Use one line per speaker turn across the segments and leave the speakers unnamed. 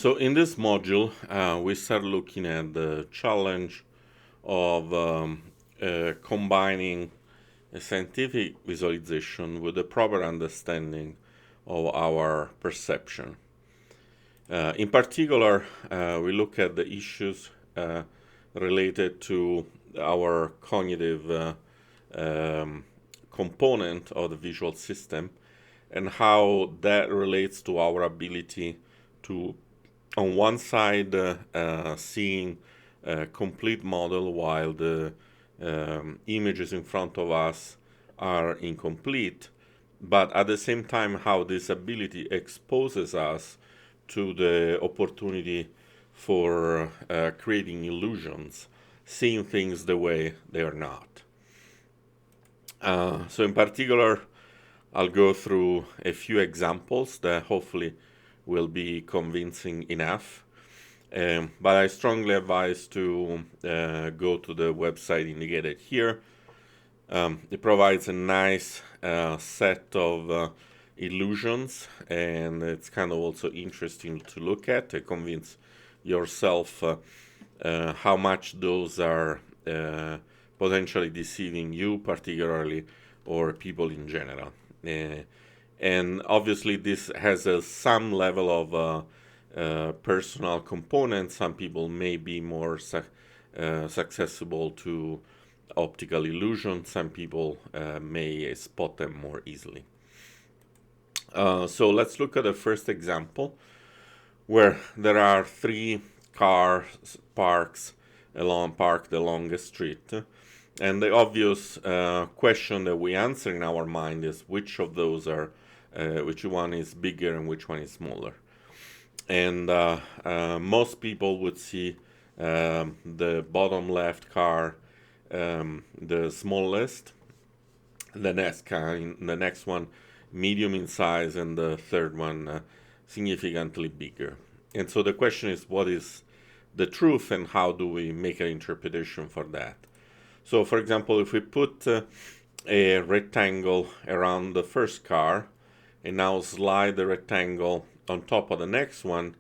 So in this module, we start looking at the challenge of combining a scientific visualization with a proper understanding of our perception. In particular, we look at the issues related to our cognitive component of the visual system and how that relates to our ability to, on one side, seeing a complete model while the images in front of us are incomplete, but at the same time how this ability exposes us to the opportunity for creating illusions, seeing things the way they are not. So in particular, I'll go through a few examples that hopefully will be convincing enough. But I strongly advise to go to the website indicated here. It provides a nice set of illusions, and it's kind of also interesting to look at to convince yourself how much those are potentially deceiving you particularly or people in general. And obviously this has some level of personal component. Some people may be more susceptible to optical illusion. Some people may spot them more easily. So let's look at the first example where there are three cars parked along a street. And the obvious question that we answer in our mind is which of those are, which one is bigger and which one is smaller. And most people would see the bottom left car the smallest, the next one medium in size, and the third one significantly bigger. And so the question is, what is the truth and how do we make an interpretation for that? So for example, if we put a rectangle around the first car and now slide the rectangle on top of the next one,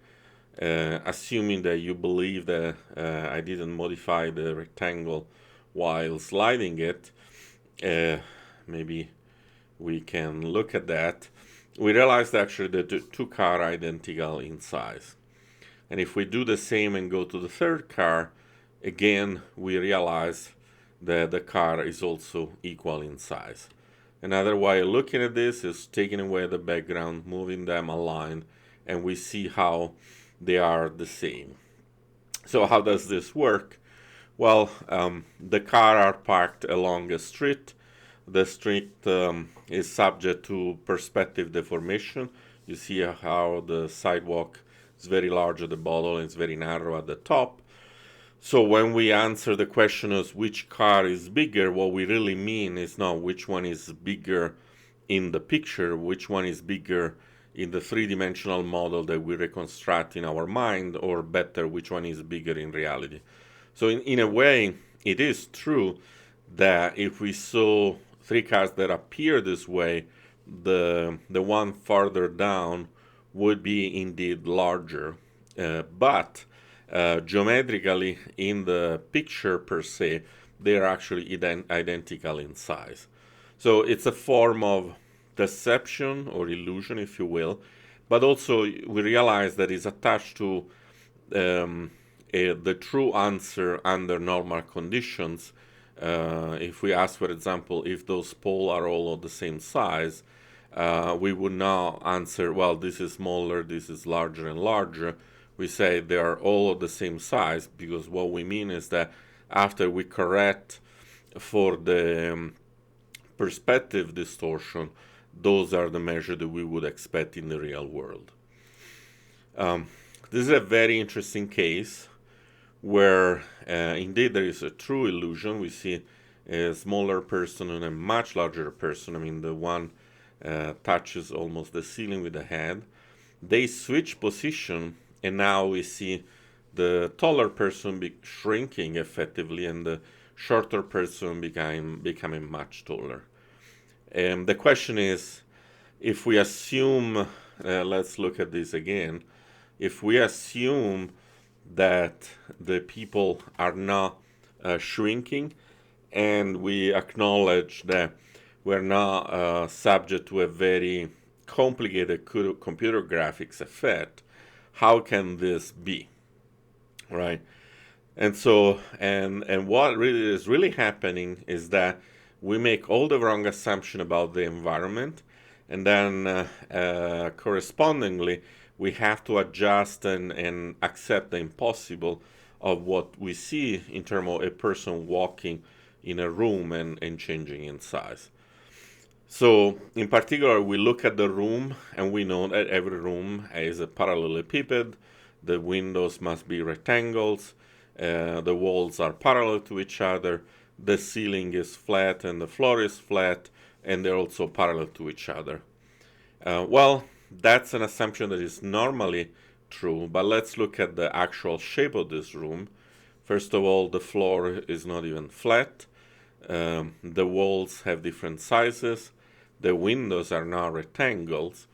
assuming that you believe that I didn't modify the rectangle while sliding it, maybe we can look at that. We realize that actually the two cars are identical in size. And if we do the same and go to the third car, again, we realize that the car is also equal in size. Another way of looking at this is taking away the background, moving them aligned, and we see how they are the same. So how does this work? Well, the cars are parked along a street. The street is subject to perspective deformation. You see how the sidewalk is very large at the bottom and it's very narrow at the top. So when we answer the question of which car is bigger, what we really mean is not which one is bigger in the picture, which one is bigger in the three-dimensional model that we reconstruct in our mind, or better, which one is bigger in reality. So in a way, it is true that if we saw three cars that appear this way, the one farther down would be indeed larger, but geometrically in the picture per se, they are actually identical in size. So it's a form of deception or illusion, if you will, but also we realize that it's attached to the true answer under normal conditions. If we ask, for example, if those poles are all of the same size, we would now answer, well, this is smaller, this is larger and larger. We say they are all of the same size, because what we mean is that after we correct for the perspective distortion, those are the measures that we would expect in the real world. This is a very interesting case where indeed there is a true illusion. We see a smaller person and a much larger person. I mean, the one touches almost the ceiling with the head. They switch position, and now we see the taller person shrinking effectively and the shorter person becoming much taller. And the question is, if we assume, let's look at this again, if we assume that the people are not shrinking, and we acknowledge that we're not subject to a very complicated computer graphics effect, how can this be, right? And so, and what really is really happening is that we make all the wrong assumption about the environment, and then correspondingly, we have to adjust and accept the impossible of what we see in terms of a person walking in a room and changing in size. So, in particular, we look at the room and we know that every room is a parallelepiped. The windows must be rectangles. The walls are parallel to each other. The ceiling is flat and the floor is flat, and they're also parallel to each other. Well, that's an assumption that is normally true, but let's look at the actual shape of this room. First of all, the floor is not even flat. The walls have different sizes. The windows are now rectangles.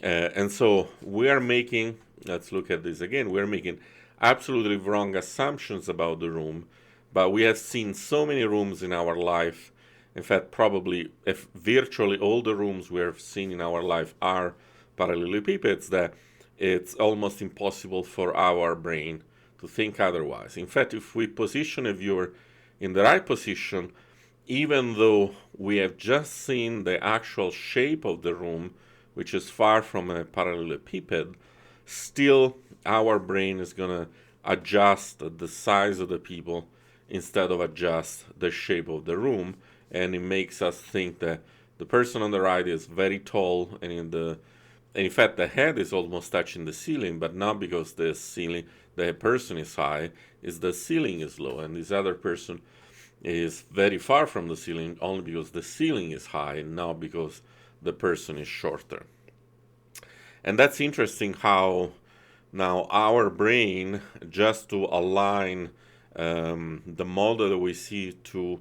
And so we are making, let's look at this again, we're making absolutely wrong assumptions about the room, but we have seen so many rooms in our life. In fact, probably if virtually all the rooms we have seen in our life are parallelepipeds, that it's almost impossible for our brain to think otherwise. In fact, if we position a viewer in the right position, even though we have just seen the actual shape of the room, which is far from a parallelepiped, still our brain is going to adjust the size of the people instead of adjust the shape of the room, and it makes us think that the person on the right is very tall, and in fact the head is almost touching the ceiling, but not because the person is high, is the ceiling is low, and this other person is very far from the ceiling only because the ceiling is high and not because the person is shorter. And that's interesting how now our brain, just to align the model that we see to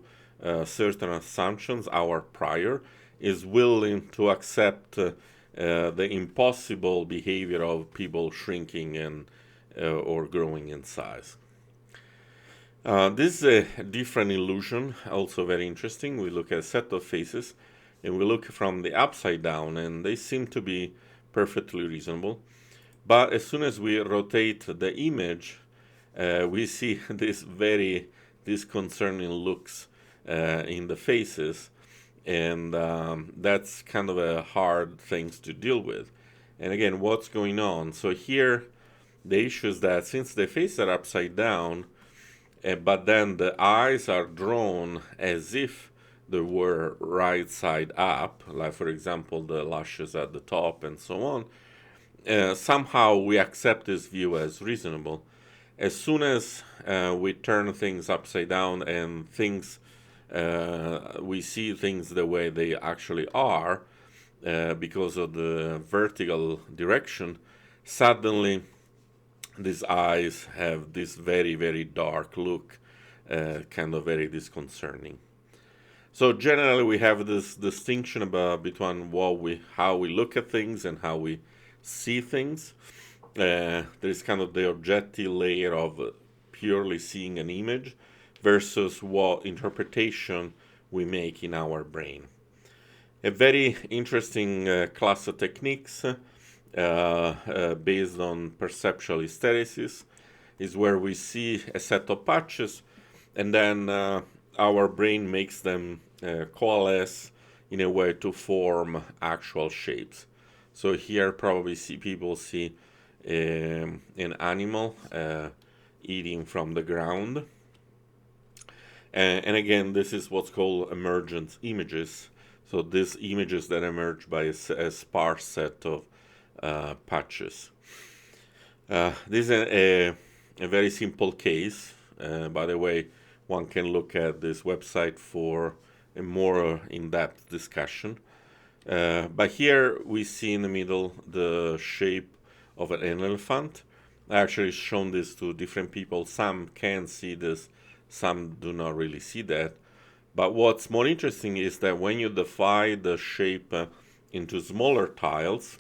certain assumptions, our prior, is willing to accept the impossible behavior of people shrinking and or growing in size. This is a different illusion, also very interesting. We look at a set of faces and we look from the upside down, and they seem to be perfectly reasonable. But as soon as we rotate the image, we see this very disconcerting looks in the faces, and that's kind of a hard thing to deal with. And again, what's going on? So here, the issue is that since the faces are upside down, but then the eyes are drawn as if they were right side up, like for example the lashes at the top and so on, somehow we accept this view as reasonable. As soon as we turn things upside down and we see things the way they actually are, because of the vertical direction, suddenly these eyes have this very, very dark look, kind of very disconcerting. So generally, we have this distinction between how we look at things and how we see things. There is kind of the objective layer of purely seeing an image versus what interpretation we make in our brain. A very interesting class of techniques based on perceptual hysteresis is where we see a set of patches, and then our brain makes them coalesce in a way to form actual shapes. So here probably people see an animal eating from the ground. And again, this is what's called emergent images. So these images that emerge by a sparse set of patches. This is a very simple case. By the way, one can look at this website for a more in-depth discussion. But here we see in the middle the shape of an elephant. I actually shown this to different people. Some can see this, some do not really see that. But what's more interesting is that when you divide the shape into smaller tiles,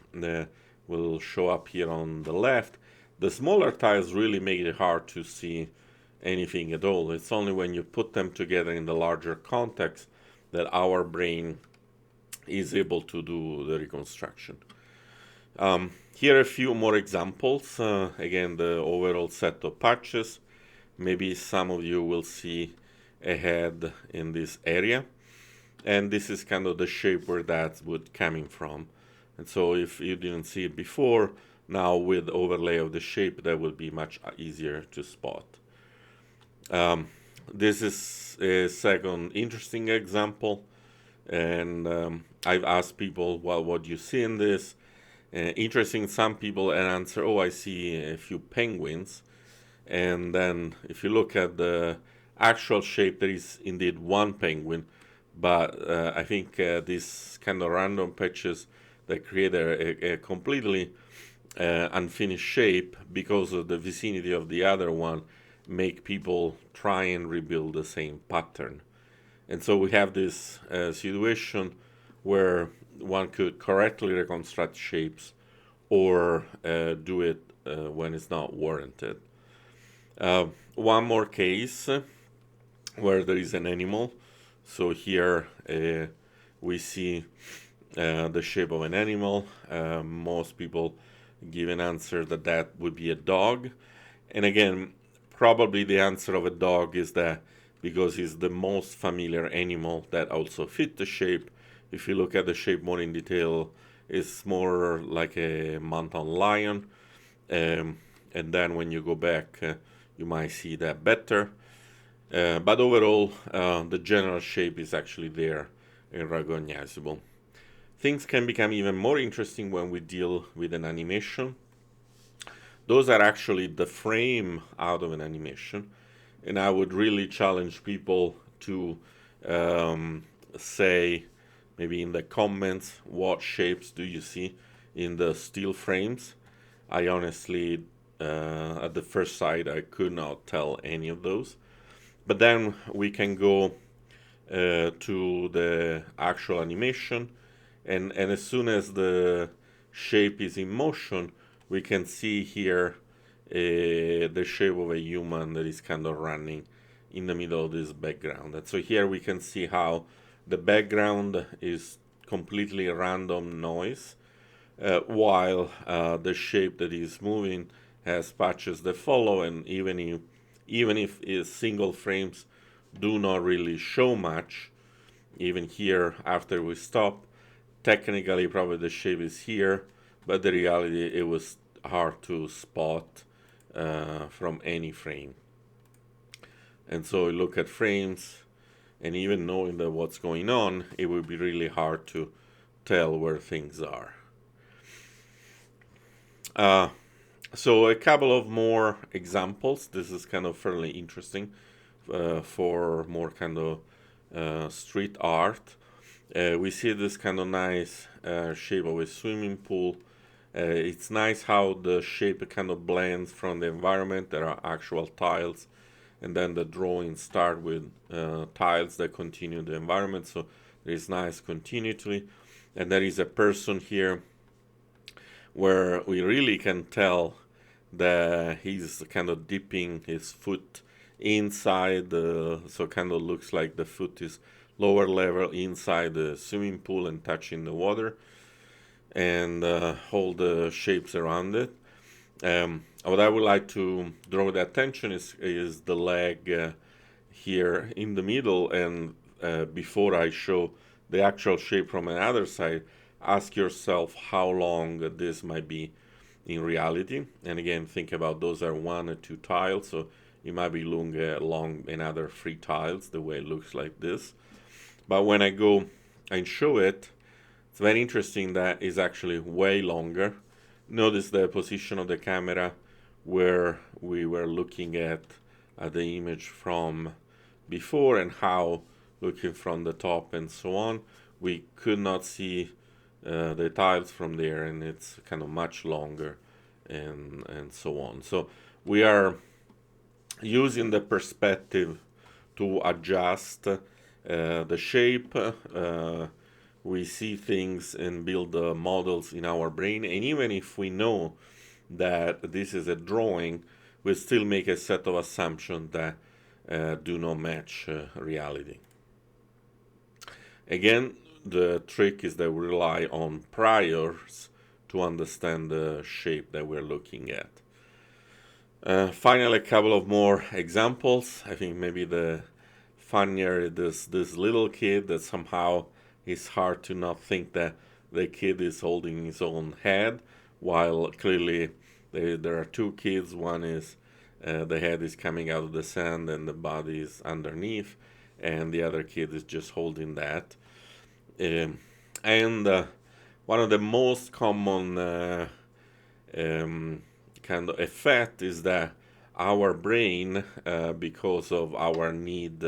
will show up here on the left, The smaller tiles really make it hard to see anything at all. It's only when you put them together in the larger context that our brain is able to do the reconstruction. Here are a few more examples. Again, the overall set of patches. Maybe some of you will see a head in this area. And this is kind of the shape where that would coming from. And so if you didn't see it before, now with overlay of the shape, that will be much easier to spot. This is a second interesting example. And I've asked people, well, what do you see in this? Interesting, some people answer, oh, I see a few penguins. And then if you look at the actual shape, there is indeed one penguin. But I think these kind of random patches that create a completely unfinished shape because of the vicinity of the other one make people try and rebuild the same pattern. And so we have this situation where one could correctly reconstruct shapes or do it when it's not warranted. One more case where there is an animal. So here we see the shape of an animal. Most people give an answer that that would be a dog. And again, probably the answer of a dog is that because it's the most familiar animal that also fit the shape. If you look at the shape more in detail, it's more like a mountain lion. And then when you go back, you might see that better. But overall, the general shape is actually there and recognizable. Things can become even more interesting when we deal with an animation. Those are actually the frame out of an animation. And I would really challenge people to say, maybe in the comments, what shapes do you see in the still frames. I honestly, at the first sight, I could not tell any of those. But then we can go to the actual animation, and as soon as the shape is in motion, we can see here the shape of a human that is kind of running in the middle of this background. And so here we can see how the background is completely random noise, while the shape that is moving has patches that follow, and even if single frames do not really show much, even here after we stop, technically probably the shape is here, but the reality it was hard to spot from any frame. And so we look at frames, and even knowing that what's going on, it would be really hard to tell where things are. So a couple of more examples. This is kind of fairly interesting for more kind of street art. We see this kind of nice shape of a swimming pool. It's nice how the shape kind of blends from the environment. There are actual tiles, and then the drawings start with tiles that continue the environment. So there is nice continuity, and there is a person here where we really can tell that he's kind of dipping his foot inside so kind of looks like the foot is lower level inside the swimming pool and touching the water, and all the shapes around it. What I would like to draw the attention is the leg here in the middle, and before I show the actual shape from another side, ask yourself how long this might be in reality. And again, think about those are 1 or 2 tiles, so it might be long another 3 tiles, the way it looks like this. But when I go and show it, it's very interesting that it's actually way longer. Notice the position of the camera where we were looking at the image from before, and how looking from the top and so on, we could not see the tiles from there, and it's kind of much longer and so on. So we are using the perspective to adjust the shape. We see things and build models in our brain, and even if we know that this is a drawing, we still make a set of assumptions that do not match reality. Again, the trick is that we rely on priors to understand the shape that we're looking at. Finally, a couple of more examples. I think maybe the funnier this little kid that somehow it's hard to not think that the kid is holding his own head, while clearly there are two kids. One is the head is coming out of the sand and the body is underneath, and the other kid is just holding that. And one of the most common kind of effect is that our brain, because of our need,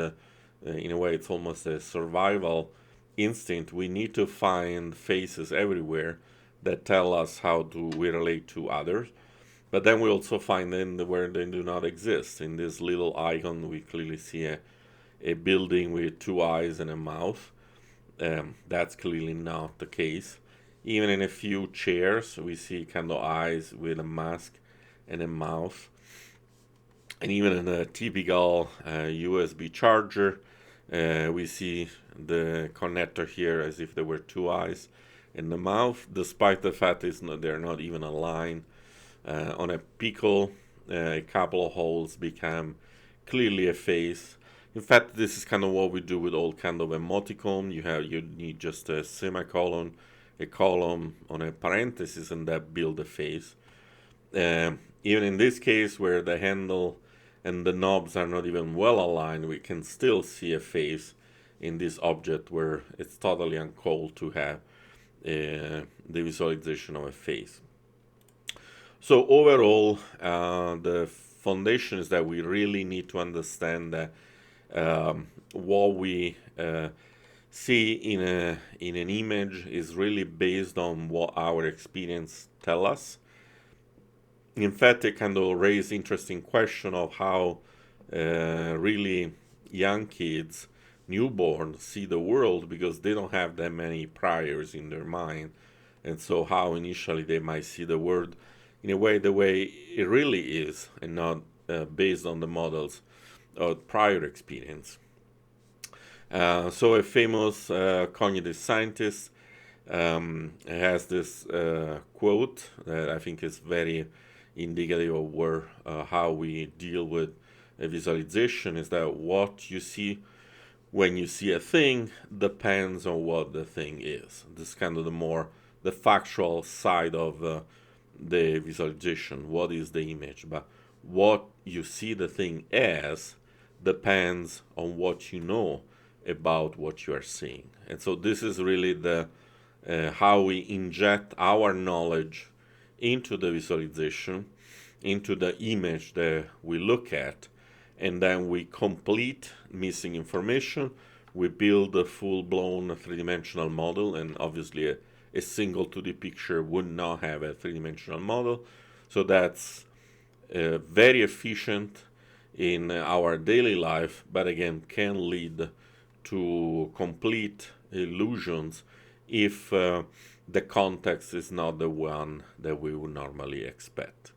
in a way, it's almost a survival instinct. We need to find faces everywhere that tell us how we relate to others. But then we also find them where they do not exist. In this little icon, we clearly see a building with two eyes and a mouth. That's clearly not the case. Even in a few chairs, we see kind of eyes with a mask and a mouth. And even in a typical USB charger, we see the connector here as if there were two eyes in the mouth, despite the fact they're not even aligned. On a Pico, a couple of holes become clearly a face. In fact, this is kind of what we do with all kind of emoticon. You need just a semicolon, a column on a parenthesis, and that build a face. Even in this case, where the handle and the knobs are not even well aligned, we can still see a face in this object where it's totally uncalled to have the visualization of a face. So overall, the foundation is that we really need to understand that what we see in an image is really based on what our experience tell us. In fact, it kind of raise interesting question of how really young kids, newborn, see the world, because they don't have that many priors in their mind, and so how initially they might see the world in a way the way it really is, and not based on the models of prior experience. So a famous cognitive scientist has this quote that I think is very indicative of where how we deal with a visualization, is that what you see when you see a thing depends on what the thing is. This is kind of the factual side of the visualization. What is the image? But what you see the thing as depends on what you know about what you are seeing. And so this is really the how we inject our knowledge into the visualization, into the image that we look at, and then we complete missing information. We build a full-blown three-dimensional model, and obviously a single 2D picture would not have a three-dimensional model. So that's very efficient in our daily life, but again can lead to complete illusions if the context is not the one that we would normally expect.